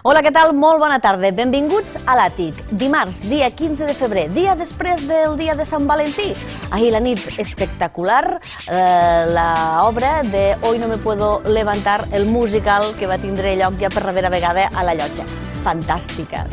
Hola, què tal? Molt bona tarda. Benvinguts a l'Àtic. Dimarts, dia 15 de febrer, dia després del dia de Sant Valentí. Ahir la nit espectacular, l'obra de Hoy no me puedo levantar, el musical que va tindre lloc ja per darrera vegada a la Llotja. Fantàstica.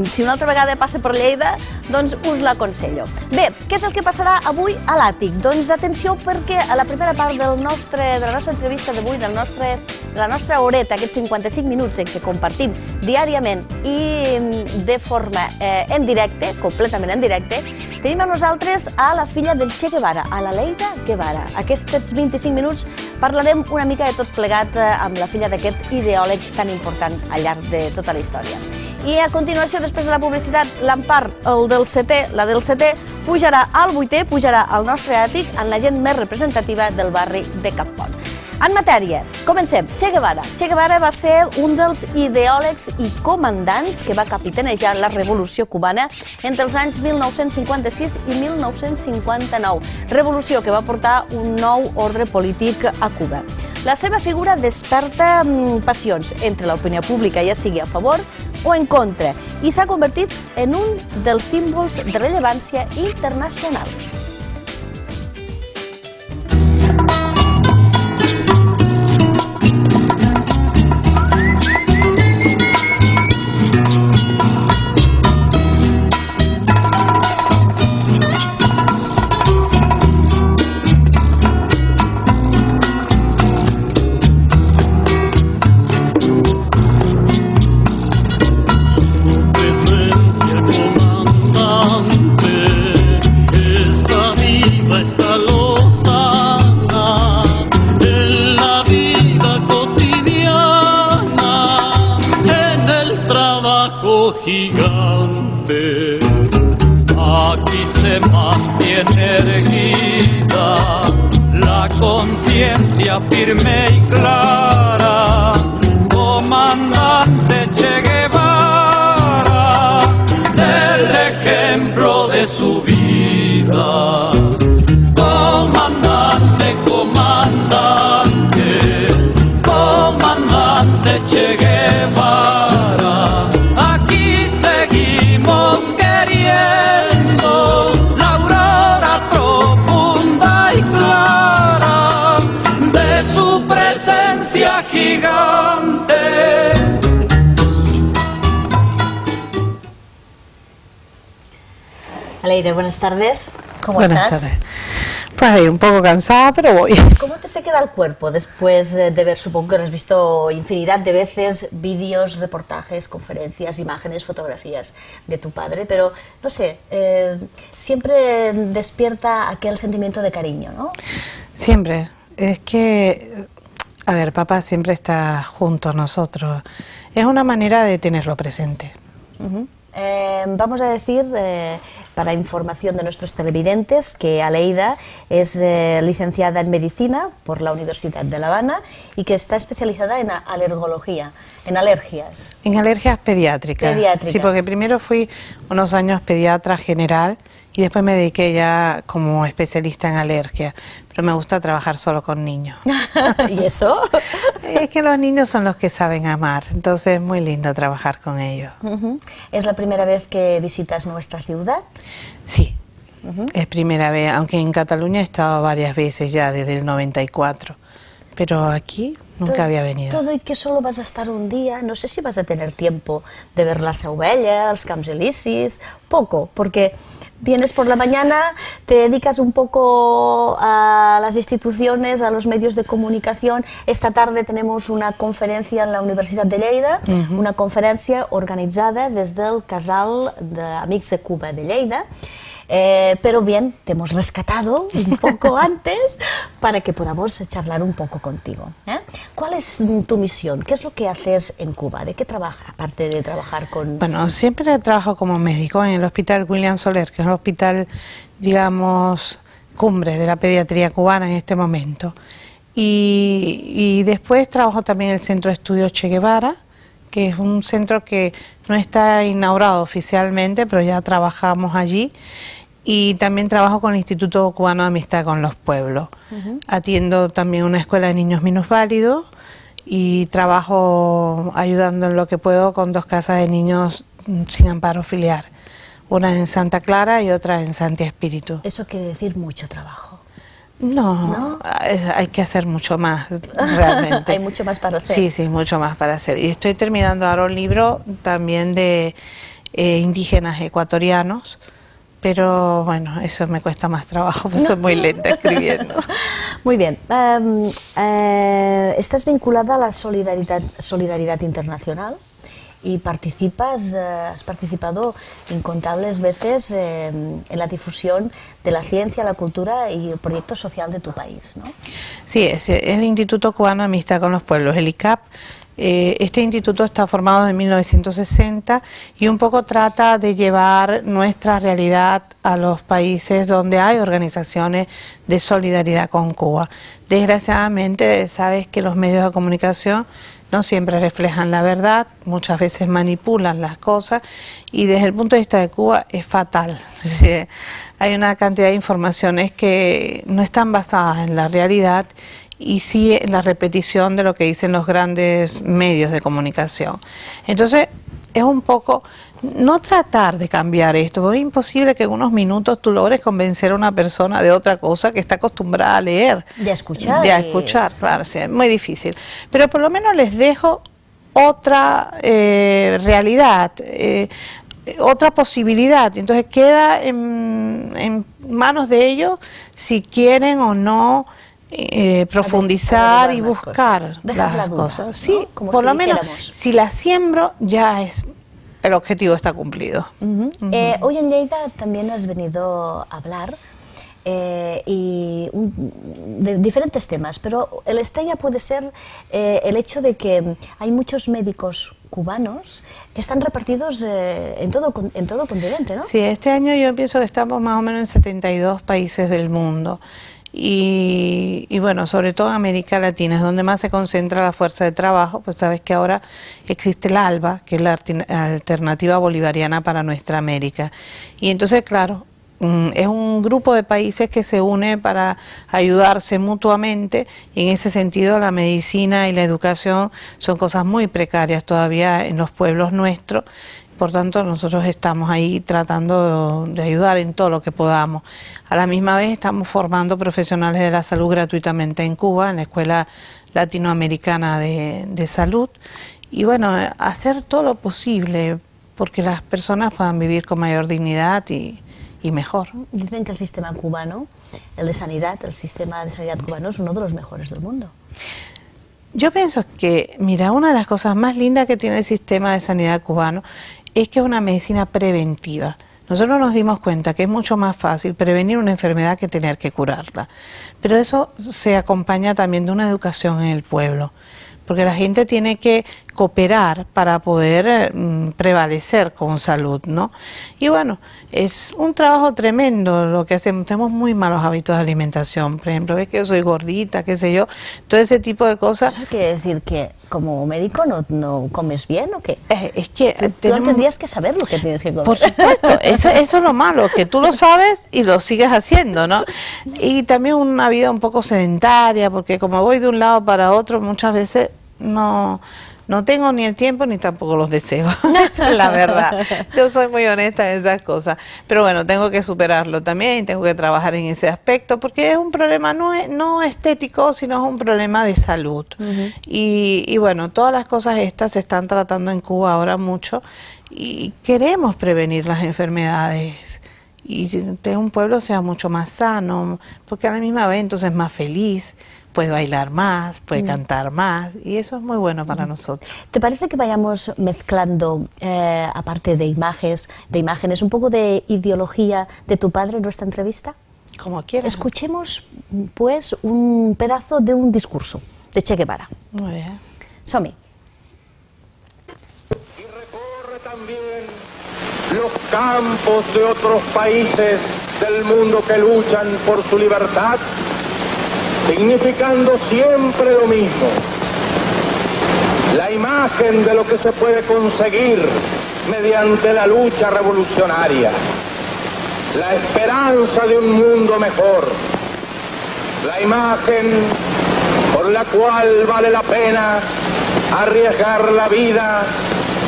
Si una altra vegada passa per Lleida, doncs us l'aconsello. Bé, què és el que passarà avui a l'Àtic? Doncs atenció, perquè a la primera part de la nostra entrevista d'avui, de la nostra horeta, aquests 55 minuts en què compartim diàriament i de forma en directe, completament en directe, tenim a nosaltres a la filla del Che Guevara, a la Leida Guevara. Aquests 25 minuts parlarem una mica de tot plegat amb la filla d'aquest ideòleg tan important al llarg de tota la història. I a continuació, després de la publicitat, l'Empar, la del setè, pujarà al vuitè, pujarà al nostre àtic amb la gent més representativa del barri de Cappont. En matèria, comencem. Che Guevara. Che Guevara va ser un dels ideòlegs i comandants que va capitanejar la revolució cubana entre els anys 1956 i 1959. Revolució que va portar un nou ordre polític a Cuba. La seva figura desperta passions entre l'opinió pública, ja sigui a favor o en contra, i s'ha convertit en un dels símbols de rellevància internacional. Gigante, aquí se mantiene erguida la conciencia firme y clara, comandante Che Guevara, del ejemplo de su vida. Comandante, comandante, comandante Che Guevara, seguimos queriendo la aurora profunda y clara de su presencia gigante. Aleida, buenas tardes. ¿Cómo estás? Buenas tardes. Pues ahí, un poco cansada, pero voy. ¿Cómo se queda el cuerpo después de ver, supongo que has visto infinidad de veces vídeos, reportajes, conferencias, imágenes, fotografías de tu padre, pero no sé, siempre despierta aquel sentimiento de cariño, ¿no? Siempre. Es que, a ver, papá siempre está junto a nosotros. Es una manera de tenerlo presente. Vamos a decir, para información de nuestros televidentes, que Aleida es licenciada en Medicina por la Universidad de La Habana y que está especializada en alergología, en alergias. En alergias pediátricas. Sí, porque primero fui unos años pediatra general y después me dediqué ya como especialista en alergia. Pero me gusta trabajar solo con niños. ¿Y eso? Es que los niños son los que saben amar, entonces es muy lindo trabajar con ellos. ¿Es la primera vez que visitas nuestra ciudad? Sí, es primera vez, aunque en Cataluña he estado varias veces ya desde el 94, pero aquí nunca había venido. Todo y que solo vas a estar un día, no sé si vas a tener tiempo de ver las ovelles, els camps elisis, poco, porque vienes por la mañana, te dedicas un poco a las instituciones, a los medios de comunicación. Esta tarde tenemos una conferencia en la Universidad de Lleida, una conferencia organizada desde el Casal de Amics de Cuba de Lleida. Pero bien, te hemos rescatado un poco antes para que podamos charlar un poco contigo. ¿Cuál es tu misión? ¿Qué es lo que haces en Cuba? ¿De qué trabajas, aparte de trabajar con...? Bueno, siempre trabajo como médico en el Hospital William Soler, que es un hospital, digamos, cumbre de la pediatría cubana en este momento. Y después trabajo también en el Centro de Estudios Che Guevara, que es un centro que no está inaugurado oficialmente, pero ya trabajamos allí. Y también trabajo con el Instituto Cubano de Amistad con los Pueblos. Atiendo también una escuela de niños minusválidos y trabajo ayudando en lo que puedo con 2 casas de niños sin amparo filial, una en Santa Clara y otra en Santi Espíritu. Eso quiere decir mucho trabajo. No, hay que hacer mucho más, realmente. Hay mucho más para hacer. Sí, sí, mucho más para hacer. Y estoy terminando ahora un libro también de indígenas ecuatorianos, pero bueno, eso me cuesta más trabajo, pues soy muy lenta escribiendo. Muy bien. Estás vinculada a la solidaridad internacional y has participado incontables veces en la difusión de la ciencia, la cultura y el proyecto social de tu país, ¿no? Sí, es el Instituto Cubano de Amistad con los Pueblos, el ICAP. Este instituto está formado en 1960 y un poco trata de llevar nuestra realidad a los países donde hay organizaciones de solidaridad con Cuba. Desgraciadamente, sabes que los medios de comunicación no siempre reflejan la verdad, muchas veces manipulan las cosas y desde el punto de vista de Cuba es fatal. Es decir, hay una cantidad de informaciones que no están basadas en la realidad y sí en la repetición de lo que dicen los grandes medios de comunicación. Entonces, es un poco no tratar de cambiar esto, porque es imposible que en unos minutos tú logres convencer a una persona de otra cosa que está acostumbrada a leer. De escuchar. De escuchar, claro, sí, es muy difícil. Pero por lo menos les dejo otra realidad, otra posibilidad. Entonces queda en manos de ellos si quieren o no profundizar y buscar las cosas. Sí, como por si lo menos dijéramos. si la siembro ya es el objetivo está cumplido. Hoy en Lleida también has venido a hablar de diferentes temas, pero el estrella puede ser el hecho de que hay muchos médicos cubanos que están repartidos en todo continente, ¿no? Sí, este año yo pienso que estamos más o menos en 72 países del mundo. Y bueno, sobre todo en América Latina es donde más se concentra la fuerza de trabajo, pues sabes que ahora existe el ALBA, que es la alternativa bolivariana para nuestra América. Y entonces, claro, es un grupo de países que se une para ayudarse mutuamente y en ese sentido la medicina y la educación son cosas muy precarias todavía en los pueblos nuestros. Por tanto, nosotros estamos ahí tratando de ayudar en todo lo que podamos. A la misma vez estamos formando profesionales de la salud gratuitamente en Cuba, en la Escuela Latinoamericana de Salud. Y bueno, hacer todo lo posible porque las personas puedan vivir con mayor dignidad y mejor. Dicen que el sistema cubano, el sistema de sanidad cubano es uno de los mejores del mundo. Yo pienso que, mira, una de las cosas más lindas que tiene el sistema de sanidad cubano es que es una medicina preventiva. Nosotros nos dimos cuenta que es mucho más fácil prevenir una enfermedad que tener que curarla. Pero eso se acompaña también de una educación en el pueblo, porque la gente tiene que cooperar para poder prevalecer con salud, ¿no? Y bueno, es un trabajo tremendo lo que hacemos. Tenemos muy malos hábitos de alimentación, por ejemplo, ves que yo soy gordita, qué sé yo, todo ese tipo de cosas. ¿Eso quiere decir que como médico no comes bien o qué? Es que tú tendrías que saber lo que tienes que comer. Por supuesto, eso es lo malo, que tú lo sabes y lo sigues haciendo, ¿no? Y también una vida un poco sedentaria, porque como voy de un lado para otro, muchas veces no tengo ni el tiempo ni tampoco los deseos. Esa es la verdad. Yo soy muy honesta en esas cosas. Pero bueno, tengo que superarlo también, tengo que trabajar en ese aspecto, porque es un problema no estético, sino es un problema de salud. Y bueno, todas las cosas estas se están tratando en Cuba ahora mucho y queremos prevenir las enfermedades. Y que un pueblo sea mucho más sano, porque a la misma vez entonces es más feliz, puede bailar más, puede cantar más, y eso es muy bueno para nosotros. ¿Te parece que vayamos mezclando, aparte de imágenes, un poco de ideología de tu padre en nuestra entrevista? Como quieras. Escuchemos, pues, un pedazo de un discurso de Che Guevara. Muy bien. Somi. Y recorre también los campos de otros países del mundo que luchan por su libertad, significando siempre lo mismo: la imagen de lo que se puede conseguir mediante la lucha revolucionaria, la esperanza de un mundo mejor, la imagen por la cual vale la pena arriesgar la vida,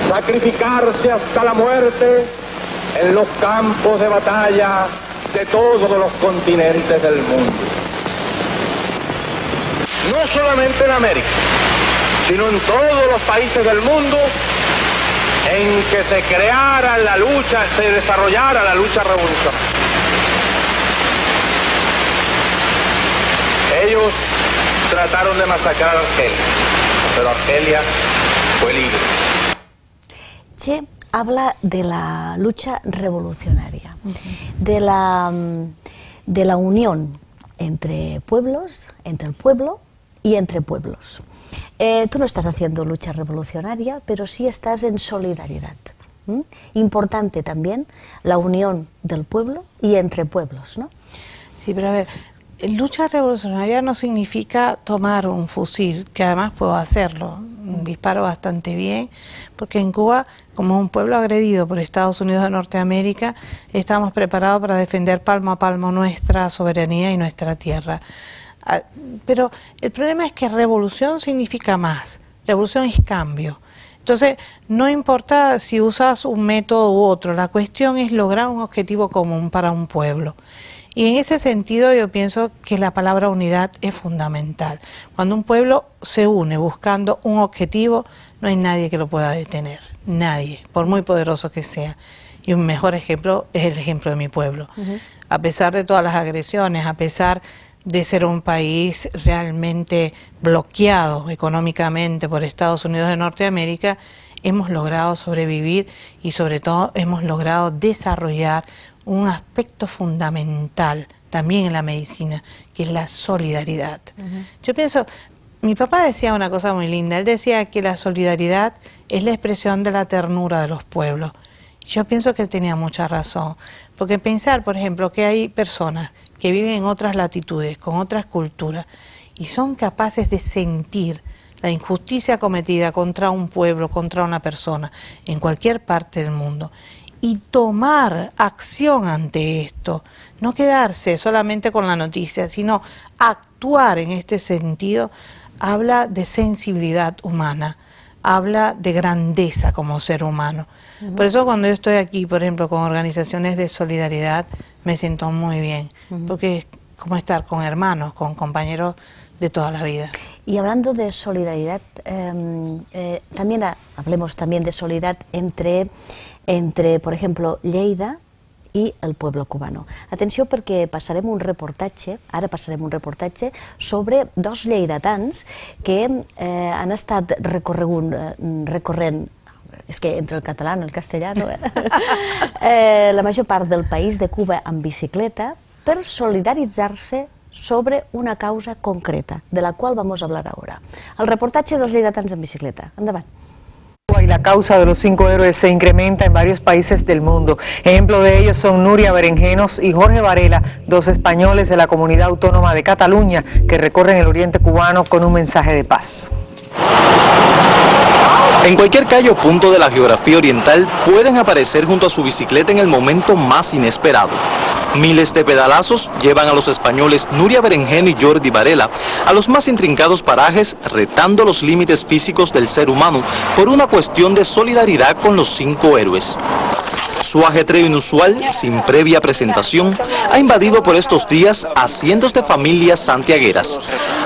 sacrificarse hasta la muerte en los campos de batalla de todos los continentes del mundo. No solamente en América, sino en todos los países del mundo en que se creara la lucha, se desarrollara la lucha revolucionaria. Ellos trataron de masacrar a Argelia, pero Argelia fue libre. Che habla de la lucha revolucionaria, de la unión entre pueblos, entre el pueblo y entre pueblos. Tú no estás haciendo lucha revolucionaria, pero sí estás en solidaridad. Importante también la unión del pueblo y entre pueblos, ¿no? Sí, pero a ver, lucha revolucionaria no significa tomar un fusil, que además puedo hacerlo, disparo bastante bien, porque en Cuba, como un pueblo agredido por Estados Unidos de Norteamérica, estamos preparados para defender palmo a palmo nuestra soberanía y nuestra tierra. Pero el problema es que revolución significa más, revolución es cambio. Entonces, no importa si usas un método u otro, la cuestión es lograr un objetivo común para un pueblo. Y en ese sentido yo pienso que la palabra unidad es fundamental. Cuando un pueblo se une buscando un objetivo, no hay nadie que lo pueda detener, nadie, por muy poderoso que sea. Y un mejor ejemplo es el ejemplo de mi pueblo. A pesar de todas las agresiones, a pesar de ser un país realmente bloqueado económicamente por Estados Unidos de Norteamérica, hemos logrado sobrevivir y sobre todo hemos logrado desarrollar un aspecto fundamental también en la medicina, que es la solidaridad. Yo pienso, mi papá decía una cosa muy linda, él decía que la solidaridad es la expresión de la ternura de los pueblos. Yo pienso que él tenía mucha razón, porque pensar, por ejemplo, que hay personas que viven en otras latitudes, con otras culturas, y son capaces de sentir la injusticia cometida contra un pueblo, contra una persona, en cualquier parte del mundo, y tomar acción ante esto, no quedarse solamente con la noticia, sino actuar en este sentido, habla de sensibilidad humana, habla de grandeza como ser humano. Por eso cuando yo estoy aquí, por ejemplo, con organizaciones de solidaridad, me siento muy bien, porque es como estar con hermanos, con compañeros de toda la vida. Y hablando de solidaridad, también hablemos también de solidaridad entre, por ejemplo, Lleida i el poble cubano. Atenció perquè passarem un reportatge, ara passarem un reportatge sobre dos lleidatans que han estat recorrent, és que entre el català i el castellà, la major part del país de Cuba en bicicleta per solidaritzar-se sobre una causa concreta, de la cual vamos a hablar ahora. El reportatge dels lleidatans en bicicleta. Endavant. Y la causa de los 5 héroes se incrementa en varios países del mundo. Ejemplo de ellos son Nuria Berenjenos y Jorge Varela, dos españoles de la comunidad autónoma de Cataluña que recorren el oriente cubano con un mensaje de paz. En cualquier calle o punto de la geografía oriental pueden aparecer junto a su bicicleta en el momento más inesperado. Miles de pedalazos llevan a los españoles Nuria Berenjeno y Jordi Varela a los más intrincados parajes, retando los límites físicos del ser humano por una cuestión de solidaridad con los 5 héroes. Su ajetreo inusual, sin previa presentación, ha invadido por estos días a cientos de familias santiagueras.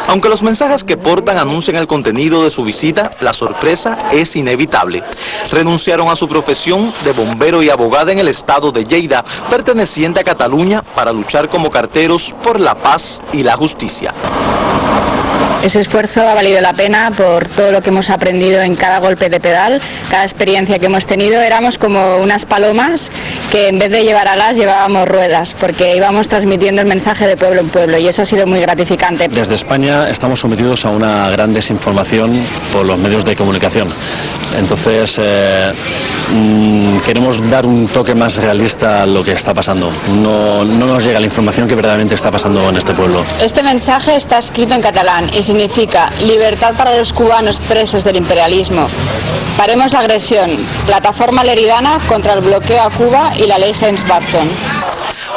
Aunque los mensajes que portan anuncian el contenido de su visita, la sorpresa es inevitable. Renunciaron a su profesión de bombero y abogada en el estado de Lleida, perteneciente a Cataluña, para luchar como carteros por la paz y la justicia. Ese esfuerzo ha valido la pena por todo lo que hemos aprendido en cada golpe de pedal, cada experiencia que hemos tenido. Éramos como unas palomas que en vez de llevar alas llevábamos ruedas, porque íbamos transmitiendo el mensaje de pueblo en pueblo y eso ha sido muy gratificante. Desde España estamos sometidos a una gran desinformación por los medios de comunicación. Entonces queremos dar un toque más realista a lo que está pasando. No nos llega la información que verdaderamente está pasando en este pueblo. Este mensaje está escrito en catalán y significa libertad para los cubanos presos del imperialismo. Paremos la agresión. Plataforma Leridana contra el bloqueo a Cuba y la ley Helms-Burton.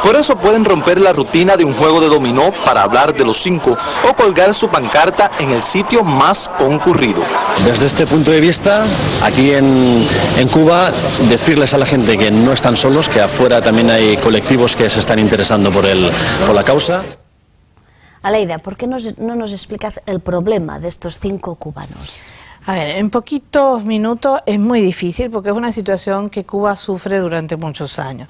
Por eso pueden romper la rutina de un juego de dominó para hablar de los 5 o colgar su pancarta en el sitio más concurrido. Desde este punto de vista, aquí en Cuba, decirles a la gente que no están solos, que afuera también hay colectivos que se están interesando por la causa. Aleida, ¿por qué no nos explicas el problema de estos 5 cubanos? A ver, en poquitos minutos es muy difícil porque es una situación que Cuba sufre durante muchos años.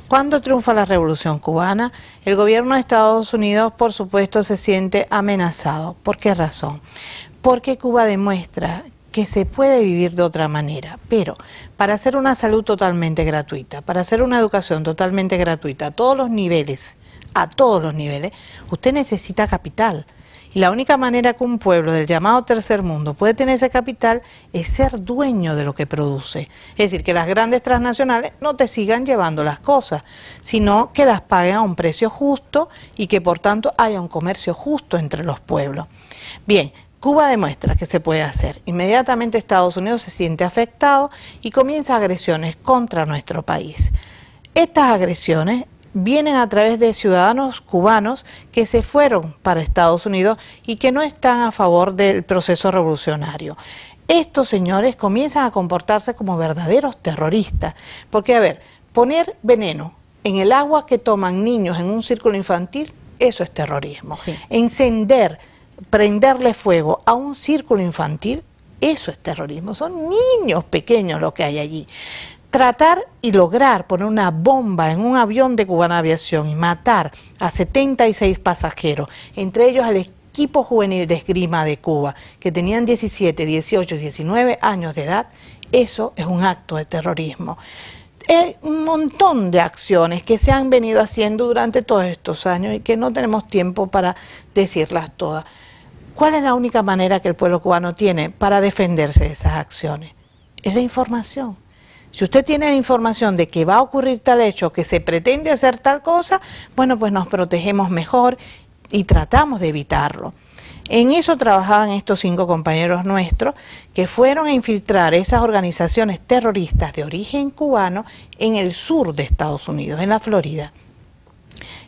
Cuando triunfa la Revolución Cubana, el gobierno de Estados Unidos, por supuesto, se siente amenazado. ¿Por qué razón? Porque Cuba demuestra que se puede vivir de otra manera, pero para hacer una salud totalmente gratuita, para hacer una educación totalmente gratuita a todos los niveles, usted necesita capital. Y la única manera que un pueblo del llamado tercer mundo puede tener ese capital es ser dueño de lo que produce. Es decir, que las grandes transnacionales no te sigan llevando las cosas, sino que las paguen a un precio justo y que por tanto haya un comercio justo entre los pueblos. Bien, Cuba demuestra que se puede hacer. Inmediatamente Estados Unidos se siente afectado y comienza agresiones contra nuestro país. Estas agresiones vienen a través de ciudadanos cubanos que se fueron para Estados Unidos y que no están a favor del proceso revolucionario. Estos señores comienzan a comportarse como verdaderos terroristas, porque a ver, poner veneno en el agua que toman niños en un círculo infantil, eso es terrorismo. Sí. Prenderle fuego a un círculo infantil, eso es terrorismo. Son niños pequeños los que hay allí. Tratar y lograr poner una bomba en un avión de Cubana Aviación y matar a 76 pasajeros, entre ellos al equipo juvenil de esgrima de Cuba, que tenían 17, 18, 19 años de edad, eso es un acto de terrorismo. Hay un montón de acciones que se han venido haciendo durante todos estos años y que no tenemos tiempo para decirlas todas. ¿Cuál es la única manera que el pueblo cubano tiene para defenderse de esas acciones? Es la información. Si usted tiene la información de que va a ocurrir tal hecho, que se pretende hacer tal cosa, bueno, pues nos protegemos mejor y tratamos de evitarlo. En eso trabajaban estos 5 compañeros nuestros que fueron a infiltrar esas organizaciones terroristas de origen cubano en el sur de Estados Unidos, en la Florida.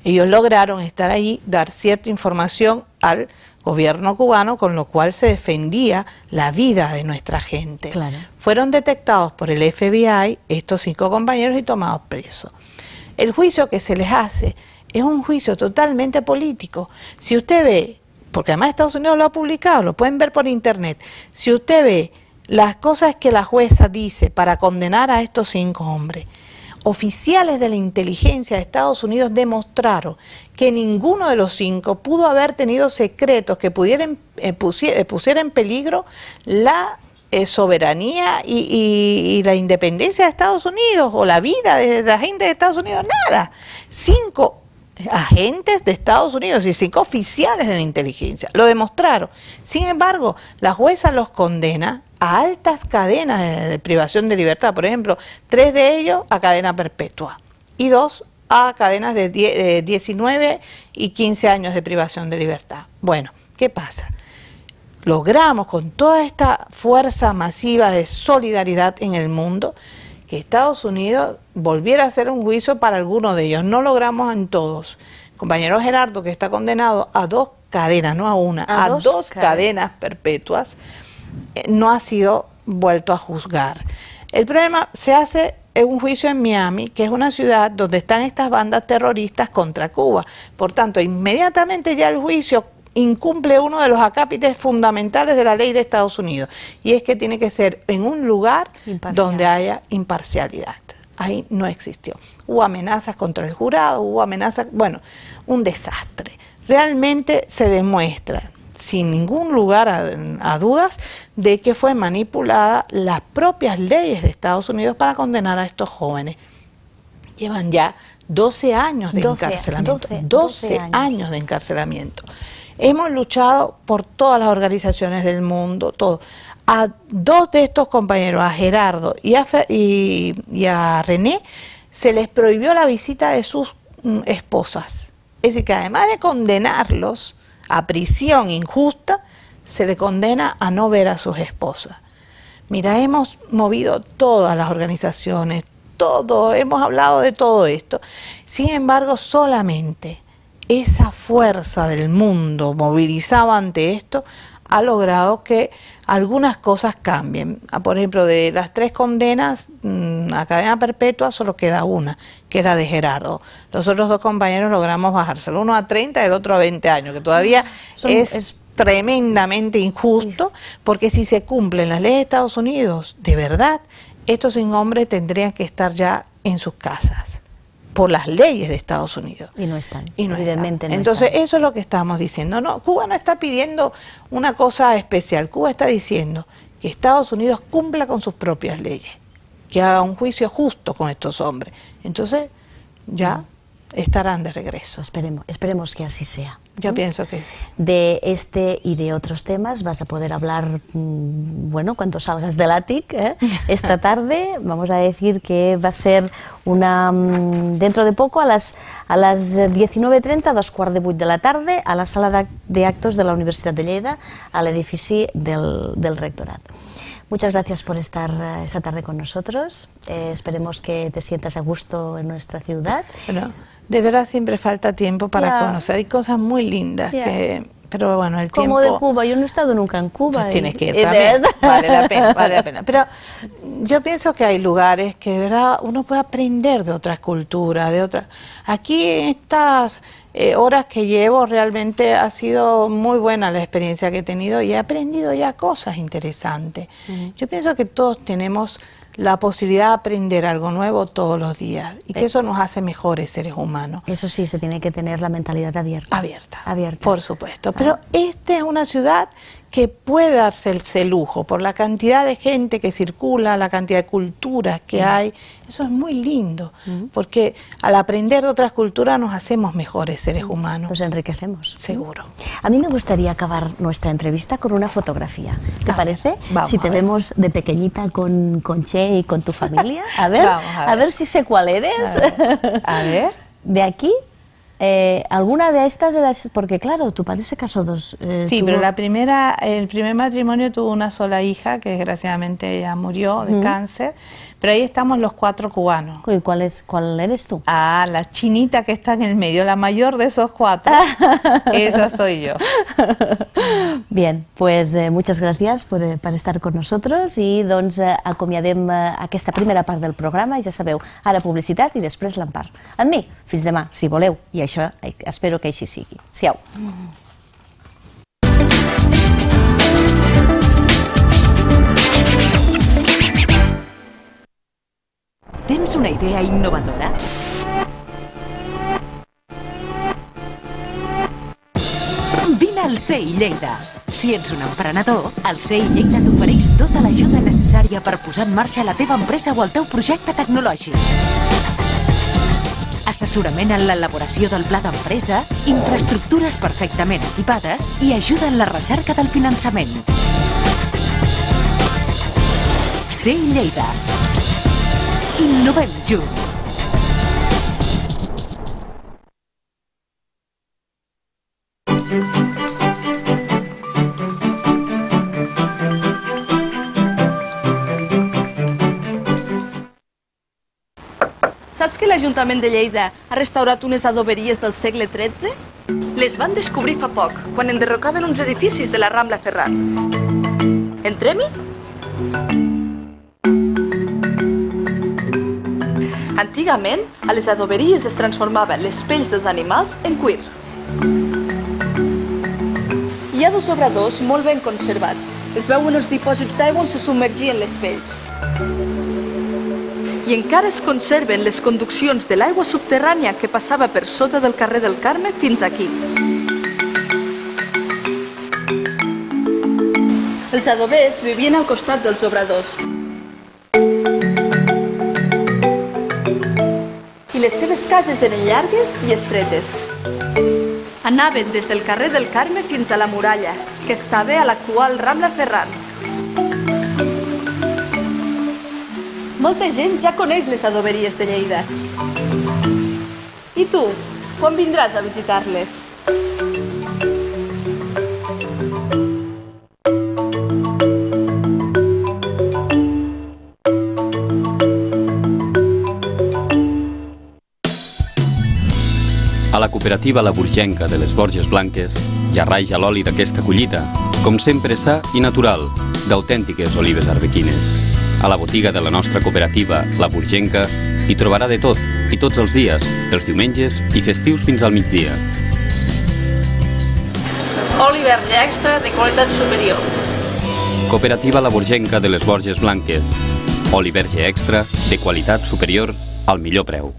Ellos lograron estar ahí, dar cierta información al gobierno cubano, con lo cual se defendía la vida de nuestra gente. Claro. Fueron detectados por el FBI estos 5 compañeros y tomados presos. El juicio que se les hace es un juicio totalmente político. Si usted ve, porque además Estados Unidos lo ha publicado, lo pueden ver por internet, si usted ve las cosas que la jueza dice para condenar a estos 5 hombres, oficiales de la inteligencia de Estados Unidos demostraron que ninguno de los 5 pudo haber tenido secretos que pudieran pusiera en peligro la soberanía y la independencia de Estados Unidos o la vida de la gente de Estados Unidos, nada. 5 agentes de Estados Unidos y 5 oficiales de la inteligencia lo demostraron. Sin embargo, la jueza los condena a altas cadenas de privación de libertad, por ejemplo, 3 de ellos a cadena perpetua y 2 a cadenas de 19 y 15 años de privación de libertad. Bueno, ¿qué pasa? Logramos con toda esta fuerza masiva de solidaridad en el mundo que Estados Unidos volviera a hacer un juicio para algunos de ellos. No logramos en todos. Compañero Gerardo, que está condenado a 2 cadenas, no a una, a 2 cadenas perpetuas, no ha sido vuelto a juzgar. El problema se hace en un juicio en Miami, que es una ciudad donde están estas bandas terroristas contra Cuba. Por tanto, inmediatamente ya el juicio incumple uno de los acápites fundamentales de la ley de Estados Unidos, y es que tiene que ser en un lugar donde haya imparcialidad. Ahí no existió. Hubo amenazas contra el jurado, hubo amenazas, bueno, un desastre. Realmente se demuestra, sin ningún lugar a dudas, de que fue manipulada las propias leyes de Estados Unidos para condenar a estos jóvenes. Llevan ya 12 años de encarcelamiento. 12 años de encarcelamiento. Hemos luchado por todas las organizaciones del mundo, todo. A 2 de estos compañeros, a Gerardo y a René, se les prohibió la visita de sus esposas. Es decir, que además de condenarlos a prisión injusta, se le condena a no ver a sus esposas. Mira, hemos movido todas las organizaciones, todo, hemos hablado de todo esto. Sin embargo, solamente esa fuerza del mundo movilizada ante esto ha logrado que algunas cosas cambien. Por ejemplo, de las 3 condenas a cadena perpetua solo queda una, que era de Gerardo. Los otros 2 compañeros logramos bajárselo, uno a 30 y el otro a 20 años, que todavía es tremendamente injusto, porque si se cumplen las leyes de Estados Unidos, de verdad, estos 5 hombres tendrían que estar ya en sus casas, por las leyes de Estados Unidos. Y no están, evidentemente no Entonces, están. Eso es lo que estamos diciendo. No, Cuba no está pidiendo una cosa especial. Cuba está diciendo que Estados Unidos cumpla con sus propias leyes, que haga un juicio justo con estos hombres. Entonces, ya estarán de regreso. Esperemos que así sea. Yo pienso que sí. De este y de otros temas vas a poder hablar, bueno, cuando salgas del ático, ¿eh? Esta tarde. Vamos a decir que va a ser dentro de poco, a las 19:30, 2:15 de la tarde, a la sala de actos de la Universidad de Lleida, al edificio del rectorat. Muchas gracias por estar esta tarde con nosotros. Esperemos que te sientas a gusto en nuestra ciudad. Bueno, de verdad siempre falta tiempo para conocer. Hay cosas muy lindas pero bueno, el tiempo... Como de Cuba, yo no he estado nunca en Cuba. Pues tienes que ir también, vale la pena. Pero yo pienso que hay lugares que de verdad uno puede aprender de otras culturas, de otras... Aquí en estas horas que llevo realmente ha sido muy buena la experiencia que he tenido y he aprendido ya cosas interesantes. Yo pienso que todos tenemos la posibilidad de aprender algo nuevo todos los días y que eso nos hace mejores seres humanos. Eso sí, se tiene que tener la mentalidad abierta. Abierta, por supuesto. Pero esta es una ciudad que puede darse ese lujo por la cantidad de gente que circula, la cantidad de culturas que hay. Eso es muy lindo, porque al aprender de otras culturas nos hacemos mejores seres humanos. Nos enriquecemos. Seguro. A mí me gustaría acabar nuestra entrevista con una fotografía. ¿Te parece? Vamos si te vemos de pequeñita con Che y con tu familia. A ver, a ver si sé cuál eres. A ver. De aquí. ¿Alguna de estas? Porque claro, tu padre se casó dos. Sí, pero el primer matrimonio tuvo una sola hija, que desgraciadamente ella murió de cáncer, pero ahí estamos los 4 cubanos. ¿Y cuál eres tú? Ah, la chinita que está en el medio, la mayor de esos 4. Esa soy yo. Bien, pues muchas gracias por estar con nosotros i doncs acomiadem aquesta primera part del programa i ja sabeu, ara publicitat i després l'Empar. Amb mi, fins demà, si voleu, i això espero que així sigui. Siau. Tens una idea innovadora? Vine al CEI Lleida. Si ets un emprenedor, el CEI Lleida t'ofereix tota l'ajuda necessària per posar en marxa la teva empresa o el teu projecte tecnològic. Assessorament en l'elaboració del pla d'empresa, infraestructures perfectament equipades i ajuda en la recerca del finançament. CEI Lleida. Innovem junts. Saps que l'Ajuntament de Lleida ha restaurat unes adoberies del segle XIII? Les van descobrir fa poc, quan enderrocaven uns edificis de la Rambla Ferran. Entrem-hi? Antigament, a les adoberies es transformaven les pells dels animals en cuir. Hi ha 2 obradors molt ben conservats. Es veuen els dipòsits d'aigua on se submergien les pells. I encara es conserven les conduccions de l'aigua subterrània que passava per sota del carrer del Carme fins aquí. Els adobers vivien al costat dels obradors. I les seves cases eren llargues i estretes. Anaven des del carrer del Carme fins a la muralla, que estava a l'actual Rambla Ferran. Molta gent ja coneix les adoberies de Lleida. I tu, quan vindràs a visitar-les? cooperativa La Burgenca de les Borges Blanques ja raja l'oli d'aquesta collita, com sempre sa i natural, d'autèntiques olives arbequines. A la botiga de la nostra cooperativa, La Burgenca, hi trobarà de tot, i tots els dies, els diumenges i festius fins al migdia. Oli verge extra de qualitat superior. Cooperativa La Burgenca de les Borges Blanques. Oli verge extra de qualitat superior al millor preu.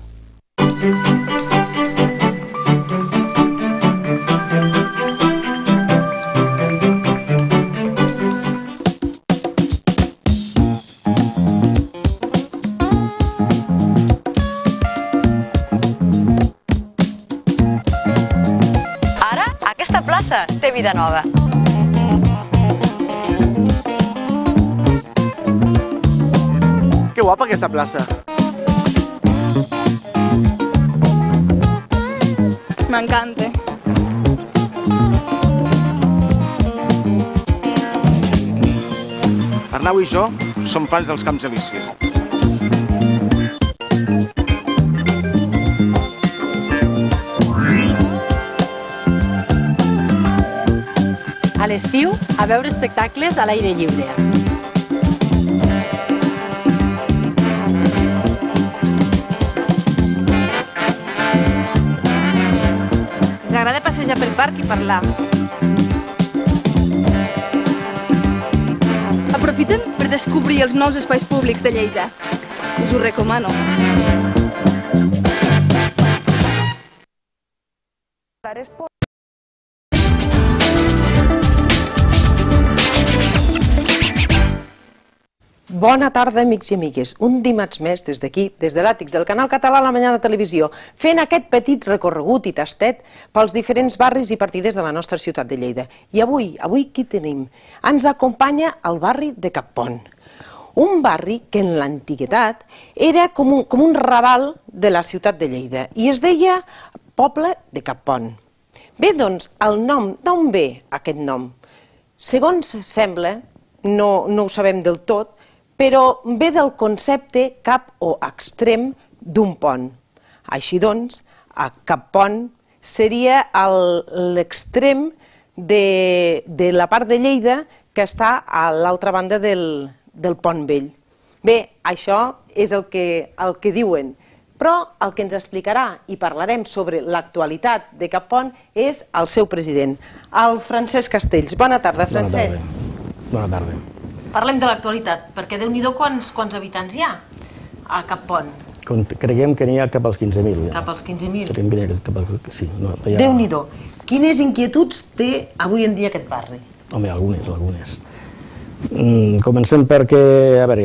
Ara, aquesta plaça té vida nova. Que guapa aquesta plaça. M'encanta. Arnau i jo som fans dels Camps Elisis. A l'estiu, a veure espectacles a l'aire lliure. Ens agrada passejar pel parc i parlar. Aprofiten per descobrir els nous espais públics de Lleida. Us ho recomano. Bona tarda, amics i amigues. Un dimarts més des d'aquí, des de l'àtic del Canal Català La Mañana Televisió, fent aquest petit recorregut i tastet pels diferents barris i partides de la nostra ciutat de Lleida. I avui qui tenim? Ens acompanya el barri de Cappont. Un barri que en l'antiguitat era com un raval de la ciutat de Lleida i es deia Poble de Cappont. Bé, doncs, el nom, d'on ve aquest nom? Segons sembla, no ho sabem del tot, però ve del concepte cap o extrem d'un pont. Així doncs, a Cappont seria l'extrem de la part de Lleida que està a l'altra banda del Pont Vell. Bé, això és el que diuen, però el que ens explicarà i parlarem sobre l'actualitat de Cappont és el seu president, el Francesc Castells. Bona tarda, Francesc. Bona tarda. Parlem de l'actualitat, perquè Déu-n'hi-do quants habitants hi ha a Cappont. Creiem que n'hi ha cap als 15.000. Cap als 15.000. Creiem que n'hi ha cap als... Sí, Déu-n'hi-do. Quines inquietuds té avui en dia aquest barri? Home, algunes. Comencem perquè, a veure,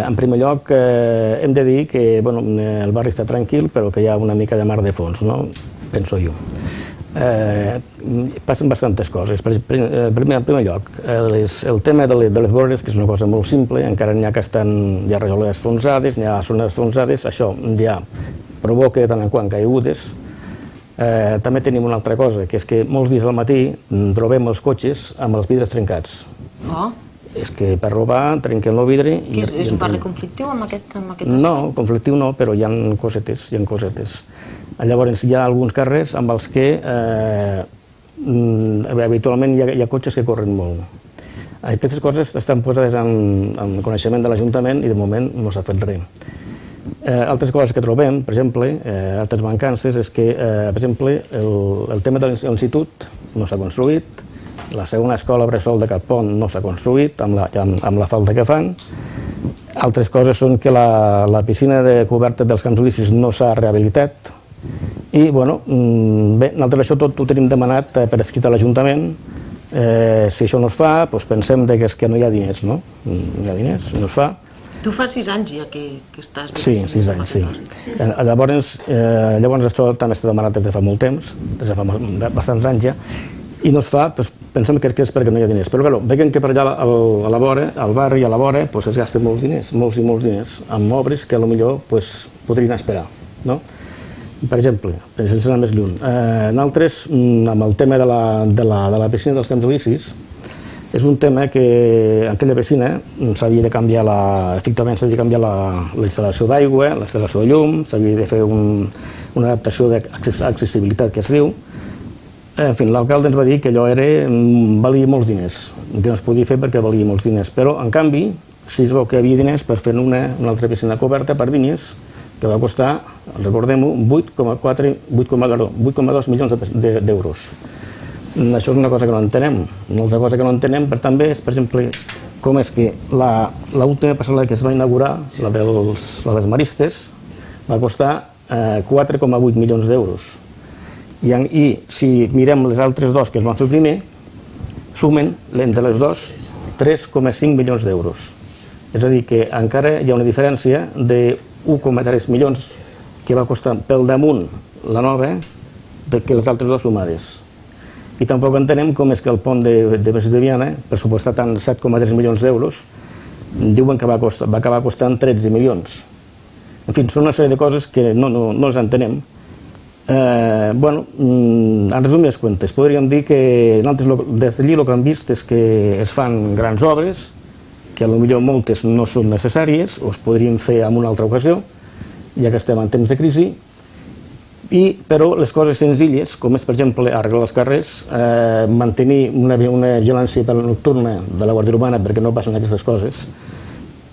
en primer lloc hem de dir que el barri està tranquil, però que hi ha una mica de mar de fons, no? Penso jo. Passen bastantes coses. En primer lloc, el tema de les vores, que és una cosa molt simple, encara n'hi ha que hi ha rajoles enfonsades, n'hi ha zones enfonsades, això ja provoca de tant en quant caigudes. També tenim una altra cosa, que és que molts dies al matí trobem els cotxes amb els vidres trencats. És que per robar trenquen el vidre... És un barri conflictiu amb aquest aspecte? No, conflictiu no, però hi ha cosetes, Llavors hi ha alguns carrers amb els que habitualment hi ha cotxes que corren molt. Aquestes coses estan posades en coneixement de l'Ajuntament i de moment no s'ha fet res. Altres coses que trobem, per exemple, altres mancances, és que, per exemple, el tema de l'institut no s'ha construït, la segona escola bressol de Cappont no s'ha construït, amb la falta que fan. Altres coses són que la piscina de coberta dels Camps Elisis no s'ha rehabilitat. I, bé, nosaltres això tot ho tenim demanat per escrit a l'Ajuntament. Si això no es fa, pensem que és que no hi ha diners, no? No hi ha diners, no es fa. Tu fa 6 anys ja que estàs... Sí, 6 anys, sí. Llavors això també està demanat des de fa molt temps, des de fa bastants anys ja, i no es fa, pensem que és perquè no hi ha diners. Però veiem que per allà a la vora, al barri i a la vora, es gasten molts diners, molts i molts diners, amb obres que potser podrien esperar, no? Per exemple, sense anar més lluny, nosaltres, amb el tema de la piscina dels Camps Elisis, És un tema que en aquella piscina s'havia de canviar la instal·lació d'aigua, la instal·lació de llum, s'havia de fer una adaptació d'accessibilitat que es diu. En fi, l'alcalde ens va dir que allò valia molts diners, que no es podia fer perquè valia molts diners, però en canvi sí es veu que hi havia diners per fer una altra piscina coberta per vinyes que va costar, recordem-ho, 8,2 milions d'euros. Això és una cosa que no entenem. Una altra cosa que no entenem també és, per exemple, com és que l'última passarel·la que es va inaugurar, la dels maristes, va costar 4,8 milions d'euros. I si mirem les altres dues que es van fer primer, sumen entre les dues 3,5 milions d'euros. És a dir, que encara hi ha una diferència de 1,3 milions que va costar pel damunt la nova que les altres dues sumades. I tampoc entenem com és que el pont de Besòs de Viana, pressupostat en 7,3 milions d'euros, diuen que va acabar costant 13 milions. En fi, són una sèrie de coses que no les entenem. Bueno, en resumides cuentes, podríem dir que des d'allí el que hem vist és que es fan grans obres, que potser moltes no són necessàries o es podrien fer en una altra ocasió, ja que estem en temps de crisi, però les coses senzilles, com és, per exemple, arreglar els carrers, mantenir una vigilància nocturna de la Guàrdia Urbana perquè no passen aquestes coses,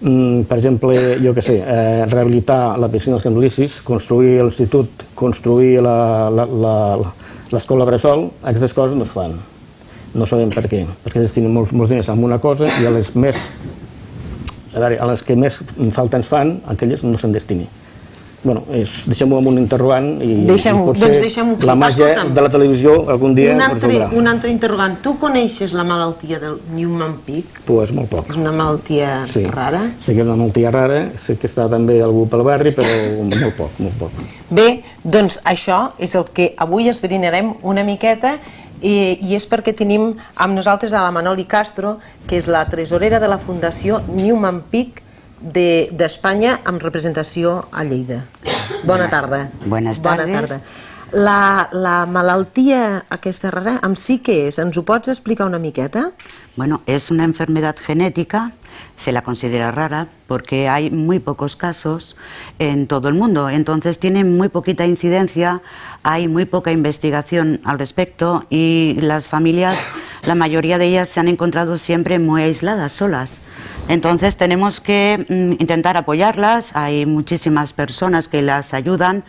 per exemple, jo què sé, rehabilitar la piscina dels Camps Elisis, construir l'institut, construir l'escola bressol, aquestes coses no es fan. No sabem per què, perquè destinen molts diners a una cosa i a les que més falta ens fan, aquelles no se'n destini. Bueno, deixem-ho amb un interrogant i potser la màgia de la televisió algun dia ho resoldrà. Un altre interrogant. Tu coneixes la malaltia del Niemann-Pick? Doncs molt poc. És una malaltia rara? Sé que és una malaltia rara, sé que està també algú pel barri, però molt poc, molt poc. Bé, doncs això és el que avui esbrinarem una miqueta i és perquè tenim amb nosaltres a la Manoli Castro, que és la tresorera de la Fundació Niemann-Pick d'Espanya amb representació a Lleida. Bona tarda. Buenas tardes. La malaltia aquesta rara, amb sí què és? Ens ho pots explicar una miqueta? Bueno, es una enfermedad genética, se la considera rara porque hay muy pocos casos en todo el mundo, entonces tiene muy poquita incidencia, hay muy poca investigación al respecto y las familias, la mayoría de ellas se han encontrado siempre muy aisladas, solas. Entonces tenemos que intentar apoyarlas, hay muchísimas personas que las ayudan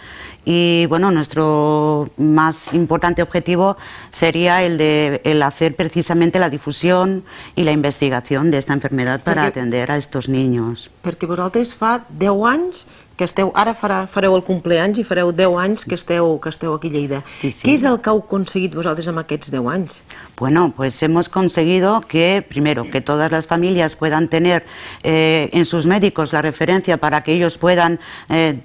y bueno, nuestro más importante objetivo sería el hacer precisamente la difusión y la investigación de esta enfermedad para atender a estos niños. Perquè vosaltres fa 10 anys que esteu, ara fareu el compleanys i fareu 10 anys que esteu aquí a Lleida. Què és el que heu aconseguit vosaltres amb aquests 10 anys? Bueno, pues hemos conseguido que, primero, que todas las familias puedan tener en sus médicos la referencia para que ellos puedan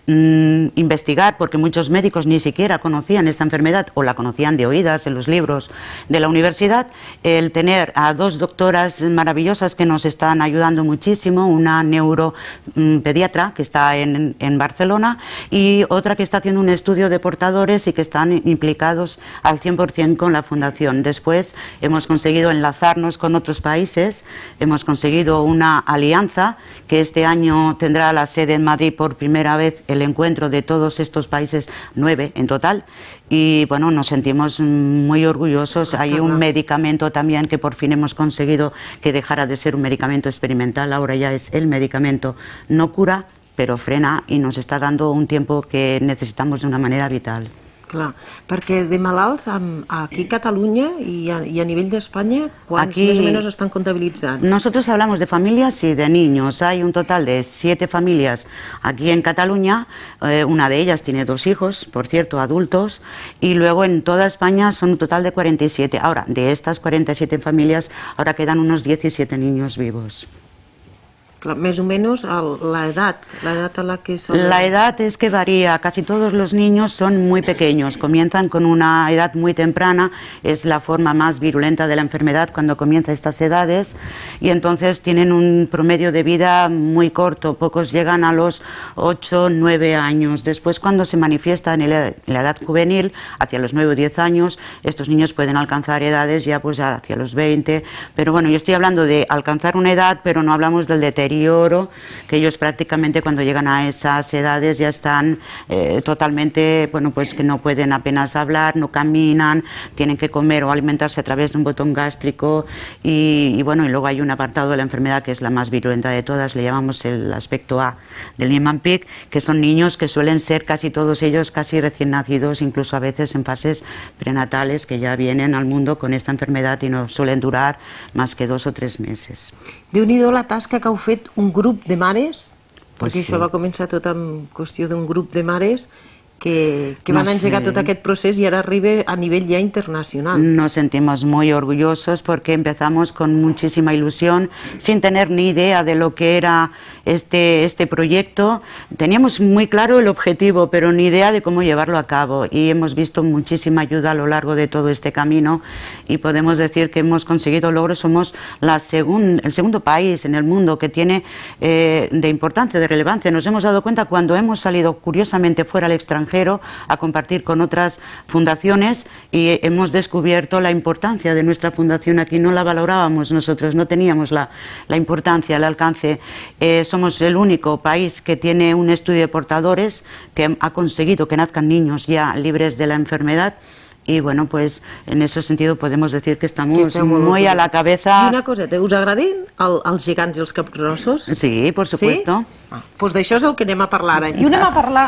investigar, porque muchos médicos ni siquiera conocían esta enfermedad o la conocían de oídas en los libros de la universidad. El tener a dos doctoras maravillosas que nos están ayudando muchísimo, una neuropediatra que está en Barcelona y otra que está haciendo un estudio de portadores y que están implicados al 100% con la fundación. Después hemos conseguido enlazarnos con otros países, hemos conseguido una alianza que este año tendrá la sede en Madrid por primera vez, el encuentro de todos estos países, 9 en total, y bueno, nos sentimos muy orgullosos. Hay un medicamento también que por fin hemos conseguido que dejara de ser un medicamento experimental, ahora ya es el medicamento, no cura, però frena i nos està dando un tiempo que necesitamos de una manera vital. Clar, perquè de malalts aquí a Catalunya i a nivell d'Espanya, ¿cuántos más o menos están contabilitzats? Nosotros hablamos de familias y de niños. Hay un total de 7 familias aquí en Cataluña. Una de ellas tiene 2 hijos, por cierto, adultos. Y luego en toda España son un total de 47. Ahora, de estas 47 familias, ahora quedan unos 17 niños vivos. Más o menos la edad a la que son. La edad es que varía, casi todos los niños son muy pequeños, comienzan con una edad muy temprana, es la forma más virulenta de la enfermedad cuando comienza estas edades y entonces tienen un promedio de vida muy corto, pocos llegan a los 8 o 9 años. Después cuando se manifiesta en la edad juvenil, hacia los 9 o 10 años, estos niños pueden alcanzar edades ya pues hacia los 20, pero bueno, yo estoy hablando de alcanzar una edad, pero no hablamos del deterioro, que ellos prácticamente cuando llegan a esas edades ya están totalmente, bueno, pues que no pueden apenas hablar, no caminan, tienen que comer o alimentarse a través de un botón gástrico y bueno, y luego hay un apartado de la enfermedad que es la más virulenta de todas, le llamamos el aspecto A del Niemann-Pick, que son niños que suelen ser casi todos ellos casi recién nacidos, incluso a veces en fases prenatales que ya vienen al mundo con esta enfermedad y no suelen durar más que 2 o 3 meses. Déu-n'hi-do la tasca que heu fet un grup de mares, Pues perquè això sí. va començar tot en qüestió d'un grup de mares que van engegar tot aquest procés y ahora arriba a nivel ya internacional. Nos sentimos muy orgullosos porque empezamos con muchísima ilusión, sin tener ni idea de lo que era este proyecto. Teníamos muy claro el objetivo, pero ni idea de cómo llevarlo a cabo. Y hemos visto muchísima ayuda a lo largo de todo este camino y podemos decir que hemos conseguido logros. Somos el segundo país en el mundo que tiene de importancia, de relevancia. Nos hemos dado cuenta cuando hemos salido curiosamente fuera al extranjero a compartir con otras fundaciones y hemos descubierto la importancia de nuestra fundación aquí. No la valorábamos nosotros, no teníamos la importancia, el alcance. Somos el único país que tiene un estudio de portadores que ha conseguido que nazcan niños ya libres de la enfermedad. Y bueno, pues en ese sentido podemos decir que estamos muy a la cabeza. I una coseta, us agraden els gegants i els capgrossos? Sí, por supuesto. Sí? Doncs d'això és el que anem a parlar ara. I anem a parlar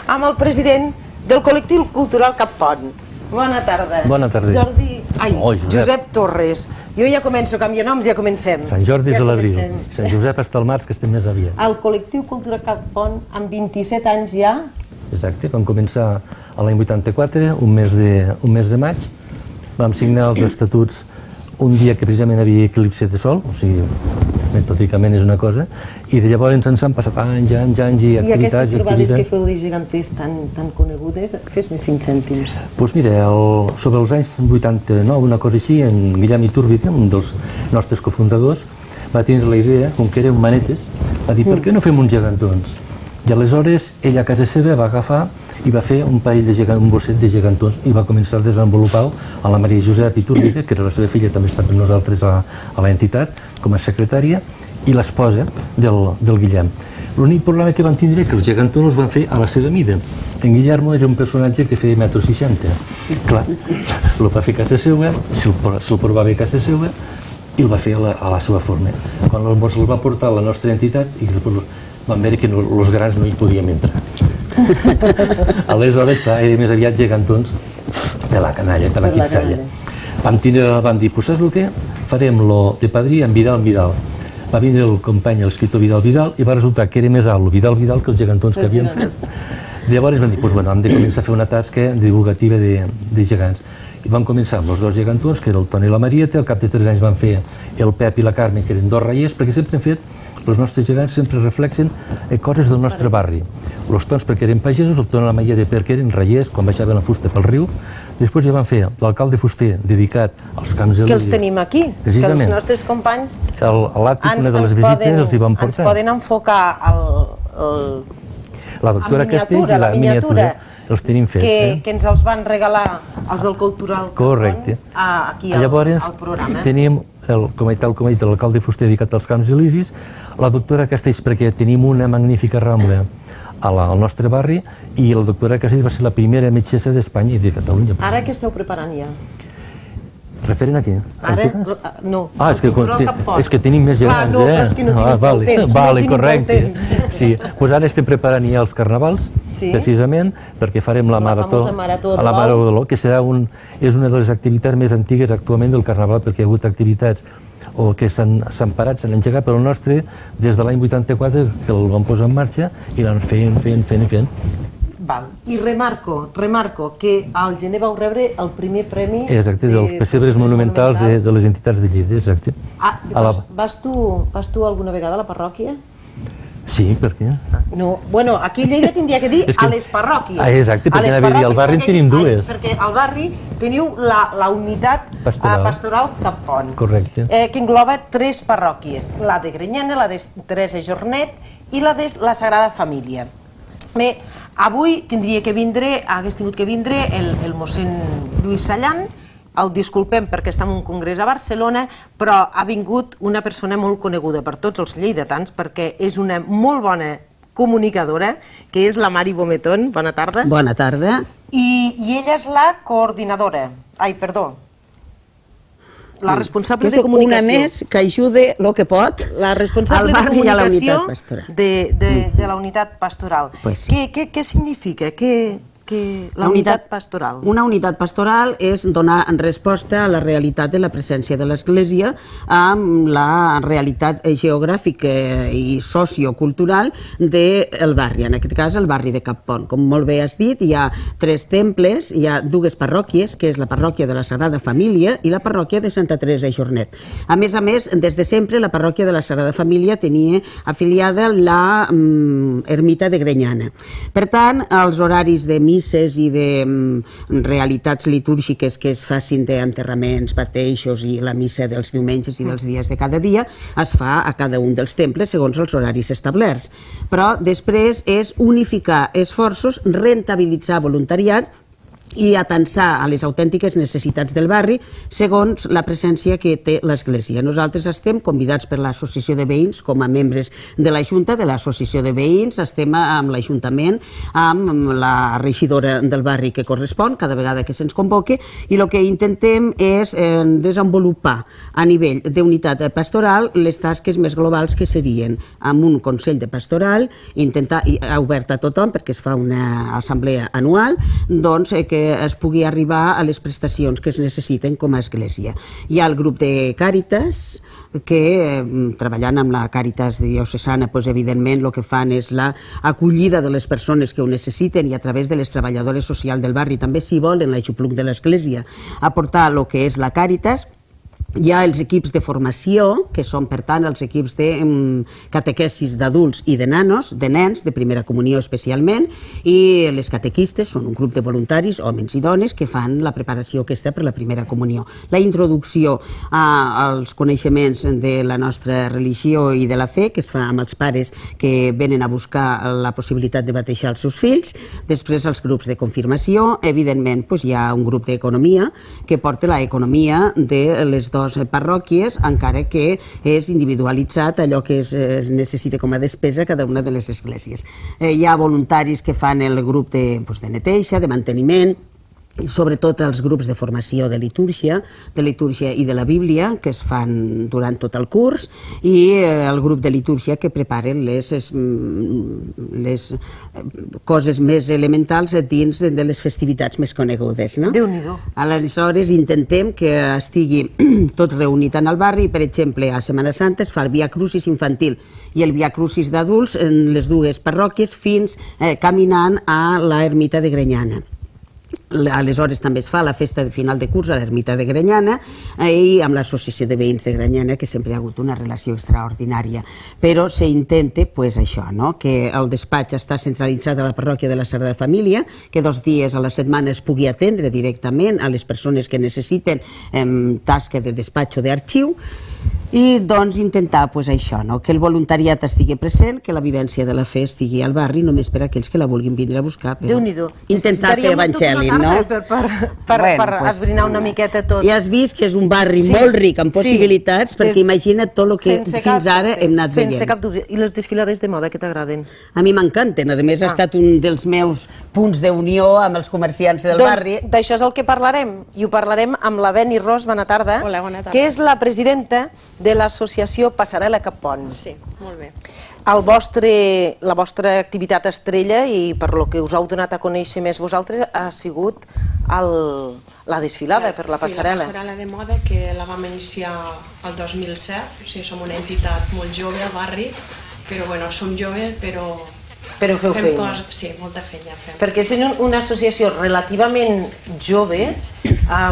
amb el president del col·lectiu cultural Cap Pont. Bona tarda. Bona tarda. Josep Torres. Jo ja començo a canviar noms, ja comencem. Sant Jordi és a l'abril, Sant Josep està al març, que estem més aviat. El col·lectiu cultural Cap Pont, amb 27 anys ja. Exacte, vam començar l'any 84, un mes de maig, vam signar els estatuts un dia que precisament havia eclipse de sol, o sigui, metodicament és una cosa, i de llavors ens han passat anys i activitats. I aquestes trobades que feu de geganters tan conegudes, fes-me 5 cèntims. Doncs mira, sobre els anys 89, una cosa així, en Guillem Iturbide, un dels nostres cofundadors, va tenir la idea, com que érem manetes, va dir, per què no fem uns gegantons? I aleshores ell a casa seva va agafar i va fer un bosset de gegantons i va començar a desenvolupar-ho a la Maria Josep Iturbide, que era la seva filla, també està amb nosaltres a l'entitat com a secretària, i l'esposa del Guillem. L'únic problema que van tindre és que els gegantons els van fer a la seva mida. En Guillermo era un personatge que feia 1,60 m. Clar, el va fer a casa seva, se'l provava a casa seva i el va fer a la seva forma. Quan el va portar a la nostra entitat, vam veure que els grans no hi podíem entrar. Aleshores, clar, era més aviat gegantons de la canalla, per la quitzalla. Vam dir, pues saps el què? Farem lo de padrí amb Vidal. Va vindre el company, l'escriptor Vidal, i va resultar que era més alt el Vidal que els gegantons que havien fet. Llavors vam dir, bueno, hem de començar a fer una tasca divulgativa de gegants. I vam començar amb els 2 gegantons, que era el Toni i la Marieta. Al cap de 3 anys van fer el Pep i la Carme, que eren 2 reiers, perquè sempre hem fet, els nostres gegants sempre reflexen coses del nostre barri. Els Tons perquè eren pagesos, el Toni i la Marieta perquè eren reiers, quan baixaven la fusta pel riu. Després ja van fer l'alcalde fuster dedicat als camps de que els tenim aquí, que els nostres companys a l'àtic, una de les visites, els hi van portar. Ens poden enfocar la doctora Castells i la miniatura. Els tenim fets. Que ens els van regalar els del Cultural Correcte. Aquí al programa. Llavors tenim, com ha dit l'alcalde fuster dedicat als Camps Elisis, la doctora Castells perquè tenim una magnífica rambla al nostre barri i la doctora Castells va ser la primera metgessa d'Espanya i de Catalunya. Ara què esteu preparant ja? Referent a què? No. És que tenim més gegants, no, però és que no tinc prou temps. Vale, correcte. Sí, doncs ara estem preparant ja els carnavals, precisament, perquè farem la marató de l'Olor, que és una de les activitats més antigues actualment del carnaval, perquè hi ha hagut activitats que s'han parat, s'han engegat, però el nostre, des de l'any 84, que el vam posar en marxa i l'han fent. Val. I remarco que al gener vau rebre el primer premi... Exacte, dels pessebres monumentals de les entitats de Lleida, exacte. Vas tu alguna vegada a la parròquia? Sí, per què? No, bueno, aquí a Lleida tindria que dir a les parròquies. Exacte, perquè anava a dir, al barri en tenim dues. Perquè al barri teniu la unitat pastoral Cap Pont. Correcte. Que engloba 3 parròquies, la de Granyena, la de Teresa Jornet i la de la Sagrada Família. Bé, avui hagués tingut que vindre el mossèn Lluís Sallant. El disculpem perquè està en un congrés a Barcelona, però ha vingut una persona molt coneguda per tots els lleidatans perquè és una molt bona comunicadora, que és la Mari Bometón. Bona tarda. Bona tarda. I ella és la coordinadora, la responsable de comunicació. Una més que ajude el que pot la responsable de comunicació de la unitat pastoral. Què significa? La unitat pastoral. Una unitat pastoral és donar resposta a la realitat de la presència de l'Església amb la realitat geogràfica i sociocultural del barri, en aquest cas el barri de Cap Pont. Com molt bé has dit, hi ha 3 temples, hi ha 2 parròquies, que és la parròquia de la Sagrada Família i la parròquia de Santa Teresa i Jornet. A més, des de sempre, la parròquia de la Sagrada Família tenia afiliada la ermita de Granyena. Per tant, els horaris de misses i de realitats litúrgiques que es facin d'enterraments, batejos i la missa dels diumenges i dels dies de cada dia es fa a cada un dels temples segons els horaris establerts. Però després és unificar esforços, rentabilitzar voluntariat i atensar a les autèntiques necessitats del barri segons la presència que té l'Església. Nosaltres estem convidats per l'Associació de Veïns com a membres de la Junta de l'Associació de Veïns, estem amb l'Ajuntament, amb la regidora del barri que correspon cada vegada que se'ns convoque, i el que intentem és desenvolupar a nivell d'unitat pastoral les tasques més globals que serien amb un Consell de Pastoral, intentar obert a tothom perquè es fa una assemblea anual, doncs que es pugui arribar a les prestacions que es necessiten com a església. Hi ha el grup de Càritas, que treballant amb la Càritas diocesana, evidentment el que fan és l'acollida de les persones que ho necessiten i a través de les treballadores socials del barri també s'hi volen l'aixopluc de l'església aportar el que és la Càritas. Hi ha els equips de formació, que són, per tant, els equips de catequesis d'adults i de nanos, de nens, de primera comunió especialment, i les catequistes són un grup de voluntaris, homes i dones, que fan la preparació aquesta per la primera comunió. La introducció als coneixements de la nostra religió i de la fe, que es fa amb els pares que venen a buscar la possibilitat de batejar els seus fills, després els grups de confirmació, evidentment hi ha un grup d'economia que porta l'economia de les dues parròquies, encara que és individualitzat allò que es necessita com a despesa cada una de les esglésies. Hi ha voluntaris que fan el grup de neteja, de manteniment, i sobretot els grups de formació de litúrgia i de la Bíblia, que es fan durant tot el curs, i el grup de litúrgia que preparen les coses més elementals dins de les festivitats més conegudes. Déu-n'hi-do. Aleshores intentem que estigui tot reunit en el barri. Per exemple, a Setmana Santa es fa el Via Crucis infantil i el Via Crucis d'adults en les 2 parròquies fins caminant a l'ermita de Granyena. Aleshores també es fa la festa de final de curs a l'ermita de Granyena i amb l'Associació de Veïns de Granyena, que sempre hi ha hagut una relació extraordinària. Però s'intenta això, que el despatx està centralitzat a la parròquia de la Sagrada Família, que 2 dies a la setmana es pugui atendre directament a les persones que necessiten tasca de despatx o d'arxiu, i doncs intentar que el voluntariat estigui present, que la vivència de la fe estigui al barri, només per a aquells que la vulguin vindre a buscar. Déu-n'hi-do. Intentar fer evangeli, no? Per esbrinar una miqueta tot. Ja has vist que és un barri molt ric en possibilitats, perquè imagina't tot el que fins ara hem anat veient. Sense cap dubte. I les desfilades de moda, què t'agraden? A mi m'encanten. A més, ha estat un dels meus punts d'unió amb els comerciants del barri. Doncs d'això és el que parlarem, i ho parlarem amb la Beni Ros, bona tarda, que és la presidenta de l'associació Passarel·la Cap Pont. Sí, molt bé. La vostra activitat estrella, i per lo que us heu donat a conèixer més vosaltres, ha sigut la desfilada per la passarel·la. Sí, la passarel·la de moda, que la vam iniciar el 2007, o sigui, som una entitat molt jove al barri, però bueno, som joves, però Però feu feina. Sí, molta feina fem. Perquè sent una associació relativament jove,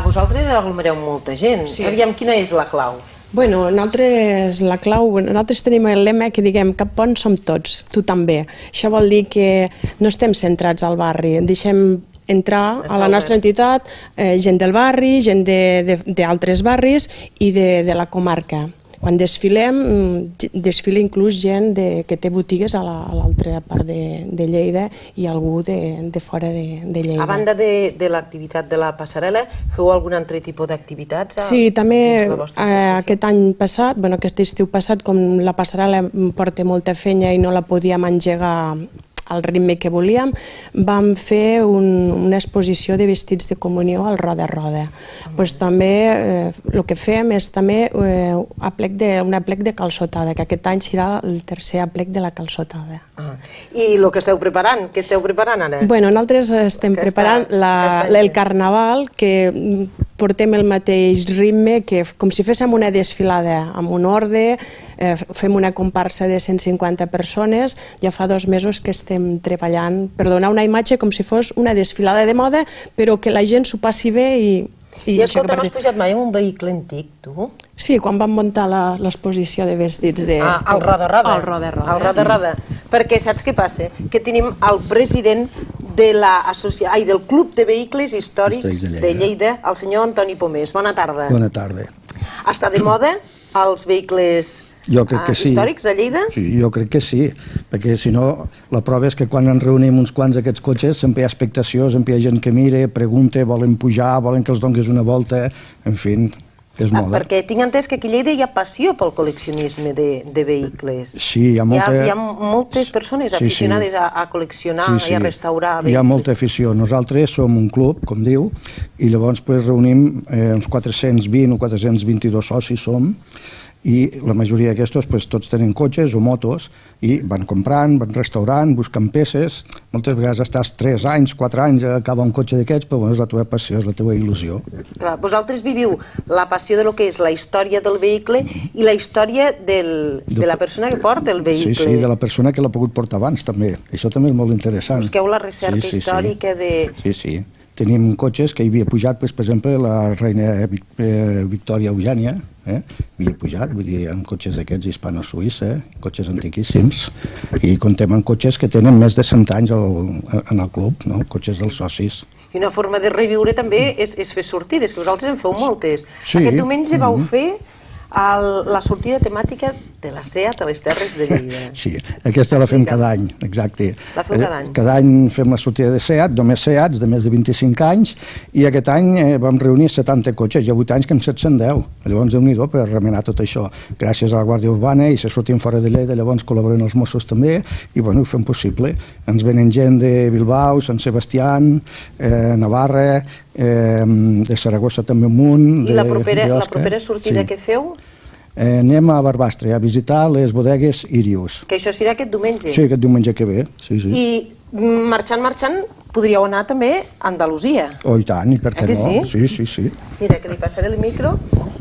vosaltres aglomereu molta gent. Aviam, quina és la clau? Bueno, nosaltres tenim el lema que diguem cap pont som tots, tu també. Això vol dir que no estem centrats al barri, deixem entrar a la nostra entitat gent del barri, gent d'altres barris i de la comarca. Quan desfilem, desfila inclús gent que té botigues a l'altra part de Lleida i algú de fora de Lleida. A banda de l'activitat de la passarel·la, feu algun altre tipus d'activitats? Sí, també aquest any passat, aquest estiu passat, com la passarel·la porta molta feina i no la podíem engegar al ritme que volíem, vam fer una exposició de vestits de comunió al Roda Roda. També el que fem és també un aplec de calçotada, que aquest any serà el tercer aplec de la calçotada. I el que esteu preparant? Què esteu preparant ara? Nosaltres estem preparant el carnaval, que portem el mateix ritme, que com si féssim una desfilada amb un orde, fem una comparsa de 150 persones, ja fa 2 mesos que estem treballant per donar una imatge com si fos una desfilada de moda, però que la gent s'ho passi bé i... I escolta, m'has pujat mai en un vehicle antic, tu? Sí, quan vam muntar l'exposició de vestits de... Al Roda Roda. Al Roda Roda. Al Roda Roda. Perquè saps què passa? Que tenim el president del Club de Vehicles Històrics de Lleida, el senyor Antoni Pomés. Bona tarda. Bona tarda. Està de moda els vehicles històrics a Lleida? Sí, jo crec que sí, perquè si no, la prova és que quan ens reunim uns quants d'aquests cotxes sempre hi ha expectació, sempre hi ha gent que mira, pregunta, volen pujar, volen que els donis una volta, en fi, és moda. Perquè tinc entès que aquí a Lleida hi ha passió pel col·leccionisme de vehicles. Sí, hi ha moltes persones aficionades a col·leccionar i a restaurar vehicles. Hi ha molta afició. Nosaltres som un club, com diu, i llavors reunim uns 420 o 422 socis som, i la majoria d'aquestos tots tenen cotxes o motos i van comprant, van restaurant, buscant peces. Moltes vegades estàs 3 anys, 4 anys a acabar un cotxe d'aquests, però és la teva passió, és la teva il·lusió. Clar, vosaltres viviu la passió de lo que és la història del vehicle i la història de la persona que porta el vehicle. Sí, de la persona que l'ha pogut portar abans, també. Això també és molt interessant. Busqueu la recerca històrica de... Sí. Tenim cotxes que hi havia pujat, per exemple, la reina Victòria Eugènia, havia pujat, vull dir, amb cotxes d'aquests hispano-suïssa, cotxes antiquíssims, i comptem amb cotxes que tenen més de 100 anys en el club, cotxes dels socis. I una forma de reviure també és fer sortides, que vosaltres en feu moltes. Aquest diumenge vau fer la sortida temàtica de la SEAT a les Terres de Lleida. Sí, aquesta la fem cada any, exacte. La feu cada any? Cada any fem la sortida de SEAT, només SEATs de més de 25 anys, i aquest any vam reunir 70 cotxes, hi ha 8 anys que en 710. Llavors, Déu-n'hi-do per remenar tot això. Gràcies a la Guàrdia Urbana, i se sortim fora de Lleida, llavors col·laboren els Mossos també, i ho fem possible. Ens venen gent de Bilbao, Sant Sebastián, Navarra, de Saragossa també un munt. I la propera sortida que feu? Anem a Barbastre a visitar les bodegues Irius. Que això serà aquest diumenge? Sí, aquest diumenge que ve. I marxant, podríeu anar també a Andalusia. Oh, i tant, i per què no? Sí. Mira, que li passaré el micro,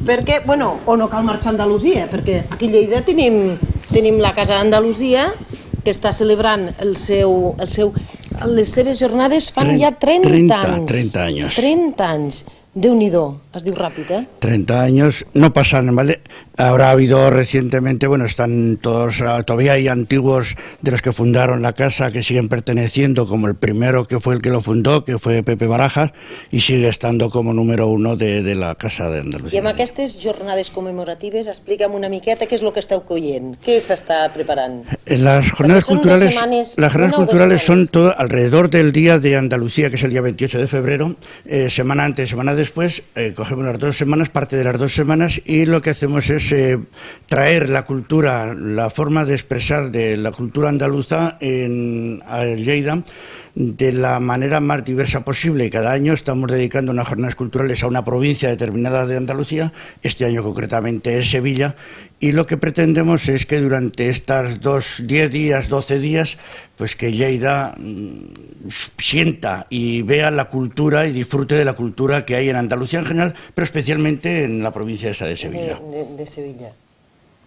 perquè, o no cal marxar a Andalusia, perquè aquí a Lleida tenim la Casa d'Andalusia, que està celebrant les seves jornades fan ja 30 anys. 30 anys. 30 anys. Déu-n'hi-do, es diu ràpid, 30 años, no pasan, ¿vale? Habrá habido recientemente, están todos, todavía hay antiguos de los que fundaron la casa que siguen perteneciendo, como el primero que fue el que lo fundó, que fue Pepe Barajas, y sigue estando como número 1 de la Casa de Andalucía. I amb aquestes jornades comemoratives, explica'm una miqueta què és el que esteu coient, què s'està preparant. Las jornadas culturales son todo alrededor del Día de Andalucía, que es el día 28 de febrero, semana antes, semana después, cogemos las 2 semanas, parte de las 2 semanas, y lo que hacemos es traer la cultura, la forma de expresar de la cultura andaluza a Lleida de la manera más diversa posible, y cada año estamos dedicando unas jornadas culturales a una provincia determinada de Andalucía. Este año concretamente es Sevilla, y lo que pretendemos es que durante estas 10 días, 12 días, pues que Lleida sienta y vea la cultura y disfrute de la cultura que hay en Andalucía en general, pero especialmente en la provincia esa de Sevilla. De Sevilla.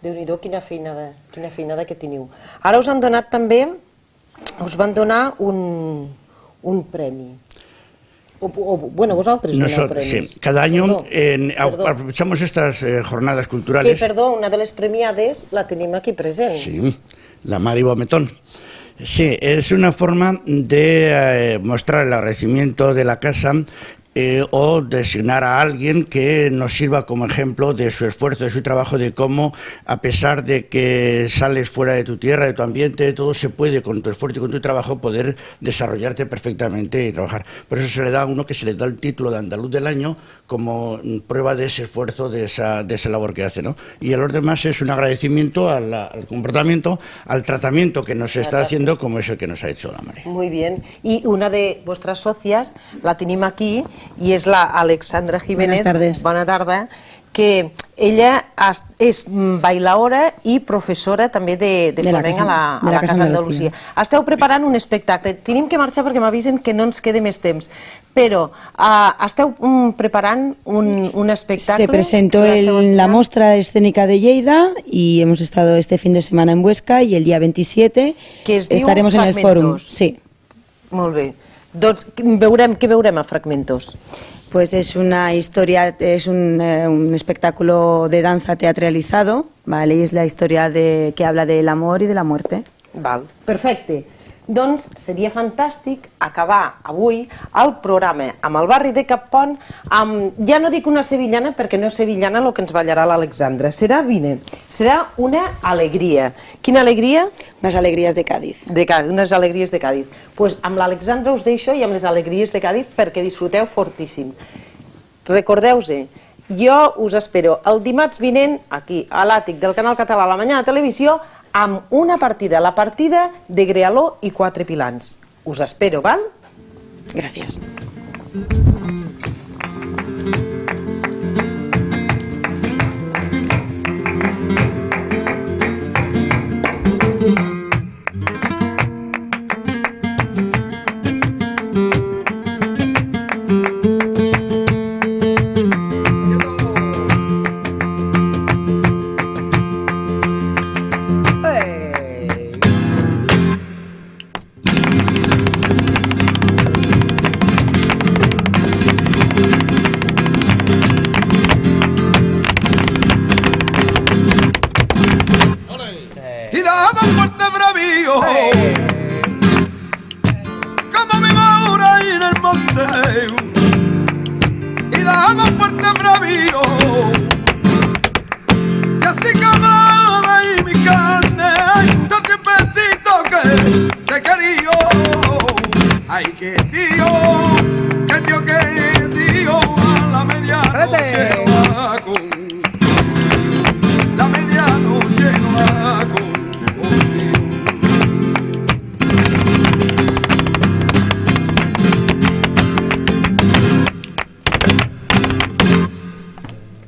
Déu-n'hi-do, quina feinada que teniu. Ara us han donat també us van donar un premi. Bueno, vosotros Nosotros, sí, cada año aprovechamos estas jornadas culturales. Que, perdó, una de las premiades la tenemos aquí presente. Sí, la Mari Bometón. Sí, es una forma de mostrar el agradecimiento de la casa o designar a alguien que nos sirva como ejemplo de su esfuerzo, de su trabajo, de cómo, a pesar de que sales fuera de tu tierra, de tu ambiente, todo se puede, con tu esfuerzo y con tu trabajo, poder desarrollarte perfectamente y trabajar. Por eso se le da a uno que se le da el título de Andaluz del Año como prueba de ese esfuerzo, de esa labor que hace, ¿no? Y a los demás es un agradecimiento al comportamiento, al tratamiento que nos está haciendo, como es el que nos ha hecho la Mari. Muy bien. Y una de vuestras socias la tenemos aquí, y és la Alexandra Jiménez. Bona tarda. Que ella és bailaora i professora també de flamenc a la Casa Andalusia. Esteu preparant un espectacle. Tenim que marxar perquè m'avisen que no ens quede més temps. Però esteu preparant un espectacle. Se presentó en la Mostra Escénica de Lleida y hemos estado este fin de semana en Huesca y el día 27 estaremos en el Fórum. Sí. Molt bé. Doncs què veurem a Fragmentos? Pues es una historia, es un espectáculo de danza teatralizado, ¿vale? Y es la historia que habla del amor y de la muerte. Val, perfecte. Doncs seria fantàstic acabar avui el programa amb el barri de Cappont amb, ja no dic una sevillana perquè no és sevillana el que ens ballarà l'Alexandra, serà una alegria. Quina alegria? Unes alegries de Cádiz. Unes alegries de Cádiz. Doncs amb l'Alexandra us deixo i amb les alegries de Cádiz perquè disfruteu fortíssim. Recordeu-se, jo us espero el dimarts vinent aquí a l'àtic del Canal Català a la Mañana Televisió amb una partida, la partida de Grealó i Quatre Pilans. Us espero, val? Gràcies.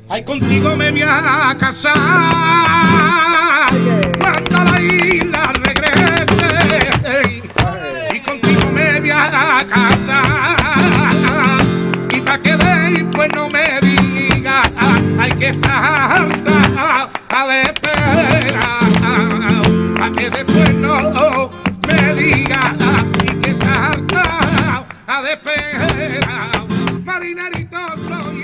Ay, contigo me voy a casar cuando a la isla regrese. Y contigo me voy a casar y pa' que después no me diga hay que estar a de espera. Pa' que después no me diga hay que estar a de espera. Marinerito soy.